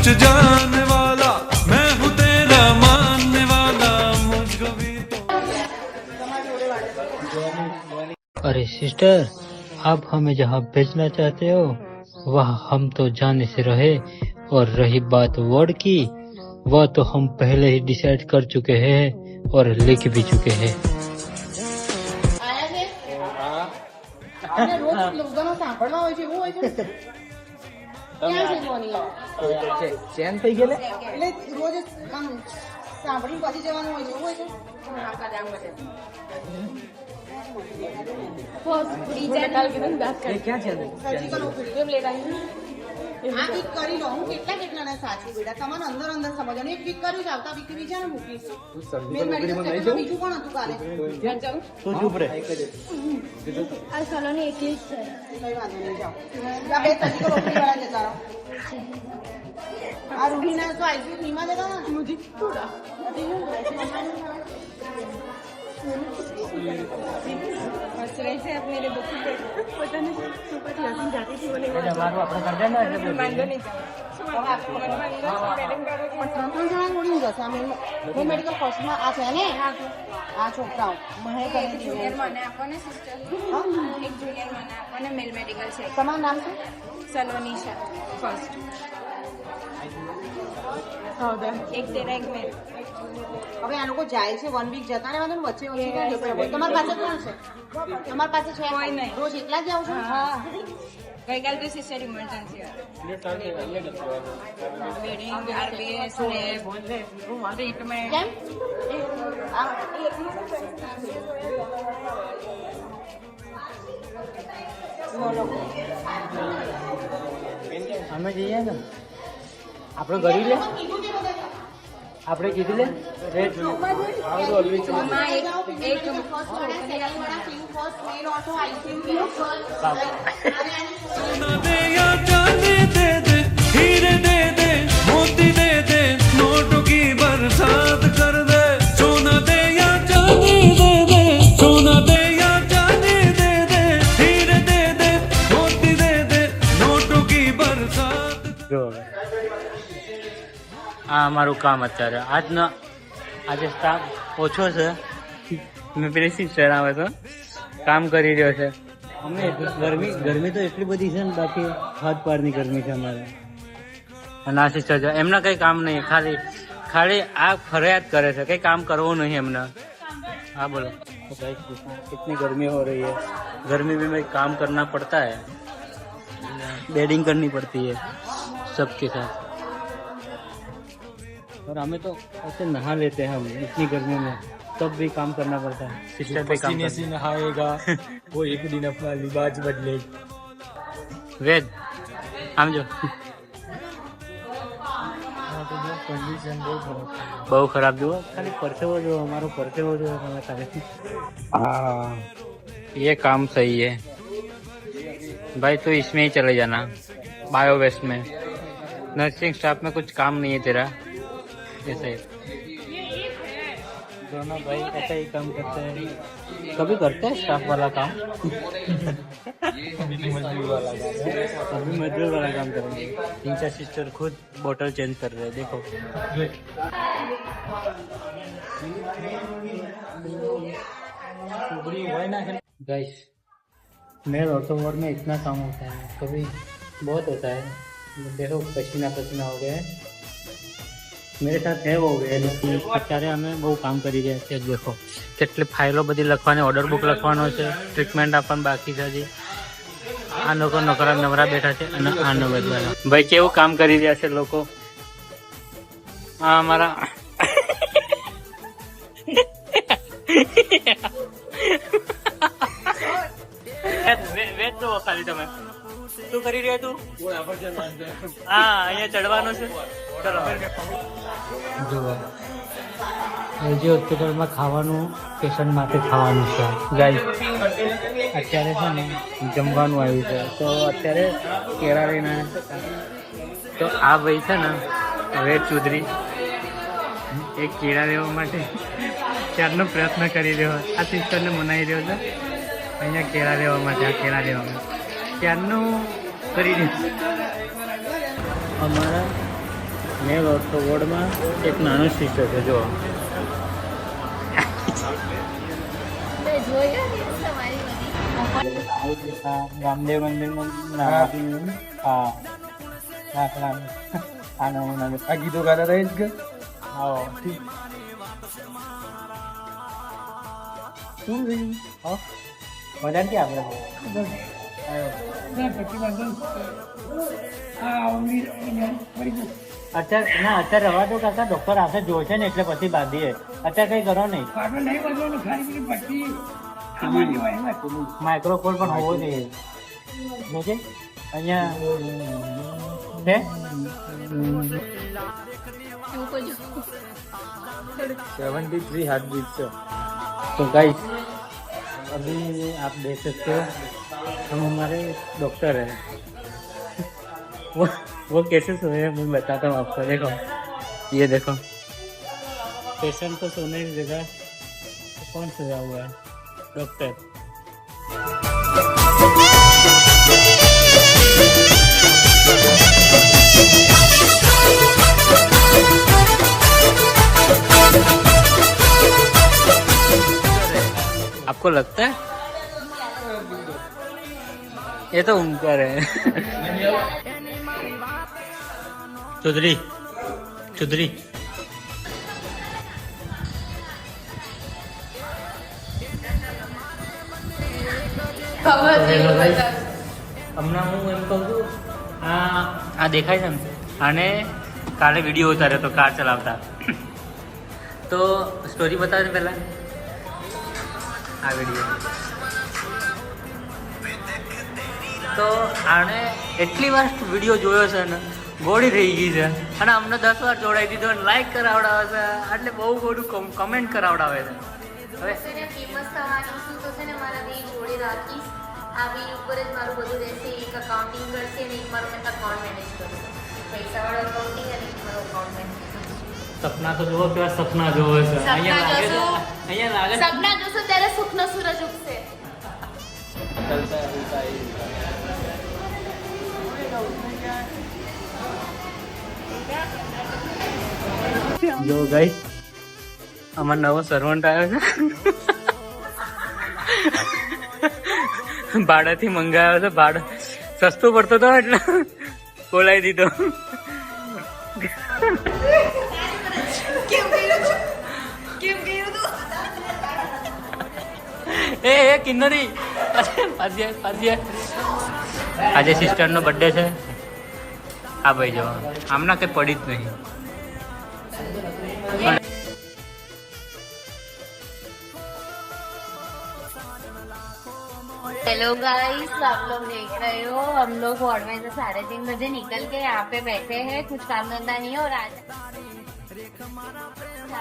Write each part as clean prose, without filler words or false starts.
कुछ जानने वाला मैं हूँ तेरा मानने वाला मुझको भी तो। अरे सिस्टर, आप हमें जहाँ भेजना चाहते हो वहाँ हम तो जाने से रहे, और रही बात वर्ड की, वह तो हम पहले ही डिसाइड कर चुके हैं और लिख भी चुके हैं। ચેન થઈ ગયેલે એટલે રોજ આમ સાંભળીને પછી જવાનું હોય છે એવું હોય છે ક્યાં છે સર્જિકલ ઓપરેશન આ વીક કરી લો હું કેટલાને સાચું બેટા તમારે અંદર અંદર સમજવાનું એક વીક કર્યું છે આવતા વીક બીજાને મૂકીશ મેં મેડિકલ સેક્ટરમાં બીજું કોણ હતું કાલે તું ચૂપ રે આ સલોની એકલી જ છે. કઈ વાંધો નહીં જાઓ આ બે સર્જિકલ ઓપરેશન વાળા જતા રહો આ રૂહીના તો આઈસીયુ નીમાં જતા ને મુझे થોડા वैसे अब मेरे बच्चे पता नहीं सुपर हसीन जाती थी बोले મારું આપણે કર દે ને એટલે मांगो नहीं ત્રણ જણા ઉડીને જશે અમે હું મેડિકલ ફર્સ્ટમાં આ છે ને આ છોકરાઓ મહેક અને जूनियर माने आपको ने सिस्टर एक जूनियर माने आपको ने मेल मेडिकल से તમારું નામ શું सलोनी फर्स्ट एक तेरा एक मेल હવે આ લોકો જાય છે 1 વીક જતા રહેવાનું વચ્ચે વચ્ચે ક્યાં જતા રહેવાનું? તમારી પાસે કોણ છે તમારી પાસે છે કોઈ નહીં. રોજ એકલા જ જાવ છો गई कल तो सिस्टर इमरजेंसी वेडिंग आरबीएस ने ट्रीटमेंट કેમ આ અમે જઈએ ને આપણે ગરી લે આપણે કીધું લે રેટ सोना दे या चांदी दे दे हीरे दे दे मोती दे दे नोटों की बरसात कर दे सोना दे या चांदी दे दे सोना दे या चांदी दे दे हीरे दे दे मोती दे दे नोटों की बरसात જો હવે આ અમારું કામ અત્યારે આજે સ્ટાફ ઓછો છે. મેં પેલી સિસ્ટર આવે તો કામ કરી રહ્યો છે. અમે ગરમી તો એટલી બધી છે ને, બાકી હાથ પારની ગરમી છે અમારે. અને આ સિસ્ટર છે, એમને કઈ કામ નહીં, ખાલી આ ફરિયાદ કરે છે, કઈ કામ કરવું નહીં એમને. हाँ बोलो तो गाइस कितनी गर्मी हो रही है, गर्मी में काम करना पड़ता है, बेडिंग करनी पड़ती है सबके साथ. और हमें तो ऐसे नहा लेते हैं हम इतनी गर्मी में, तब भी काम करना पड़ता है. सिस्टर पे काम पसीने से नहाएगा वो एक दिन अपना लिबास बदले. वेद हम जो कंडीशन બહુ ખરાબ જુઓ, ખાલી પરસેવો જો, हमारो परसेवो जो है खाली. हाँ ये काम सही है भाई, तो इसमें ही चले जाना बायो वेस्ट में. नर्सिंग स्टाफ में कुछ काम नहीं है तेरा. ऐसे दोनों भाई ऐसा ही काम करते हैं, कभी करते हैं स्टाफ वाला काम मजदूर वाला अभी मजदूर वाला काम करेंगे. 3-4 सिस्टर खुद बोतल चेंज कर रहे हैं, देखो. गाइस मेरे ऑटो वार्ड में इतना काम होता है, कभी बहुत होता है. देखो पसीना पसीना हो गया है, मेरे साथ है वो અત્યારે અમે બહુ કામ કરી રહ્યા છીએ. દેખો કેટલી ફાઇલો બધી લખવાની, ઓર્ડર બુક લખવાનો છે, ટ્રીટમેન્ટ આપવાનું બાકી છે હજી. આ લોકો નોકરા નવરા બેઠા છે અને આ નવરા ભાઈ કેવું કામ કરી રહ્યા છે લોકો. આ અમારા વેચ તો ખાલી તમે શું કરી રહ્યા તું? હા અહીંયા ચડવાનું છે. ચલો જુઓ એલજી હોસ્પિટલમાં ખાવાનું પેશન્ટ માટે ખાવાનું છે. ગાઈસ અત્યારે છે ને જમવાનું આવ્યું છે, તો અત્યારે કેળા લઈને તો આ ભાઈ છે ને વેદ ચૌધરી એક કેળા લેવા માટે ક્યારનો પ્રયત્ન કરી રહ્યો, આ સિસ્ટરને મનાવી રહ્યો છે અહીંયા કેળા લેવા માટે. આ કેળા લેવા માટે ક્યારનું કરી રહ્યું. અમારા મેલ ઓર્થો વોર્ડમાં એક નાનું સિસ્ટર છે જો રામદેવ મંદિરમાં હા આ ગીતો ગાતા રહે જ કે હા ઠીક શું મજા નથી આપણે અત્યારે ના અત્યારે રવા દો કાકા ડોક્ટર આખે જોશે ને એટલે પછી બાંધીએ અત્યારે કઈ કરો નહીં માઇક્રોફોન પણ હોવો જોઈએ જોજે અહીંયા છે 73 हार्ट बीट से तो गाइस अभी आप देख सकते हो हम हमारे डॉक्टर हैं वो कैसे सोए हैं मैं बताता हूँ आपको देखो ये देखो पेशेंट को सोने की जगह कौन सोया हुआ है डॉक्टर आपको लगता है ये तो उनकर है चौधरी चौधरी હમણાં હું એમ કહું છું આ દેખાય છે ને આને કાલે વિડીયો ઉતાર્યો તો કાર ચલાવતા તો સ્ટોરી બતાવે છે પહેલાં આ વિડીયો તો આણે એટલી વાર વિડીયો જોયો છે ને ગોળી થઈ ગઈ છે અને અમને 10 વાર જોડાઈ દીધો અને લાઈક કરાવડાવે છે એટલે બહુ બધું કમેન્ટ કરાવડાવે છે હવે ફેમસ થવાની છું તો છે ને મારા બે જોડે રાખીશ આ બે ઉપર જ મારું બધું રહેશે એક અકાઉન્ટિંગ કરશે અને એક મારું મેં અકાઉન્ટ મેનેજ કરશે પૈસાવાળો અકાઉન્ટિંગ અને એક મારું અકાઉન્ટ મેનેજ સપના તો જુઓ કેવા સપના જોવે છે અહીંયા લાગે સપના જોશો ત્યારે સુખનો સૂરજ ઉગશે જો ગાઈસ અમાર નવો સર્વન્ટ આવ્યો છે ભાડાથી મંગાવ્યો છે ભાડો સસ્તો પડતો હતો એટલે બોલાવી દીધો એ કિન્નરી આજે સિસ્ટરનો બર્થડે છે આ ભાઈ જો આમના કઈ પડી જ નહીં हेलो गाइस आप लोग देख रहे हो हम लोग वार्ड में से 3:30 बजे निकल के यहाँ पे बैठे हैं कुछ काम धंधा नहीं है और आज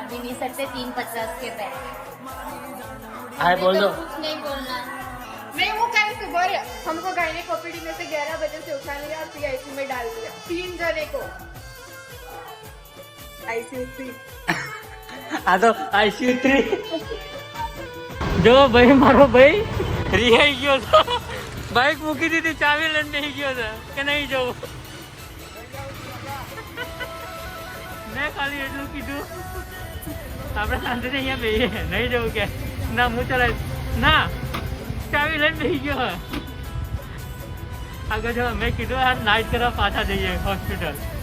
भी नहीं सकते 3:50 के पैसे हाय बोल दो कुछ नहीं बोलना नहीं वो कहीं सुबह हमको गायने ओपीडी में से 11 बजे से उठा लिया और पीआईसी में डाल दिया 3 जने को आईसीयू 3 આ તો આઈસીયુ 3 જો ભાઈ મારો ભાઈ રિહાઈ ગયો હતો બાઇક મૂકી દીધી ચાવી લઈને નહીં ગયો હતો કે નહીં જવું મેં ખાલી એટલું કીધું આપણે શાંતિથી અહીંયા બેહીએ નહીં જવું કે ના હું ચલાવીશ ના ચાવી લઈને બેસી ગયો આગળ જો મેં કીધું યાર નાઇટ કરવા પાછા જઈએ હોસ્પિટલ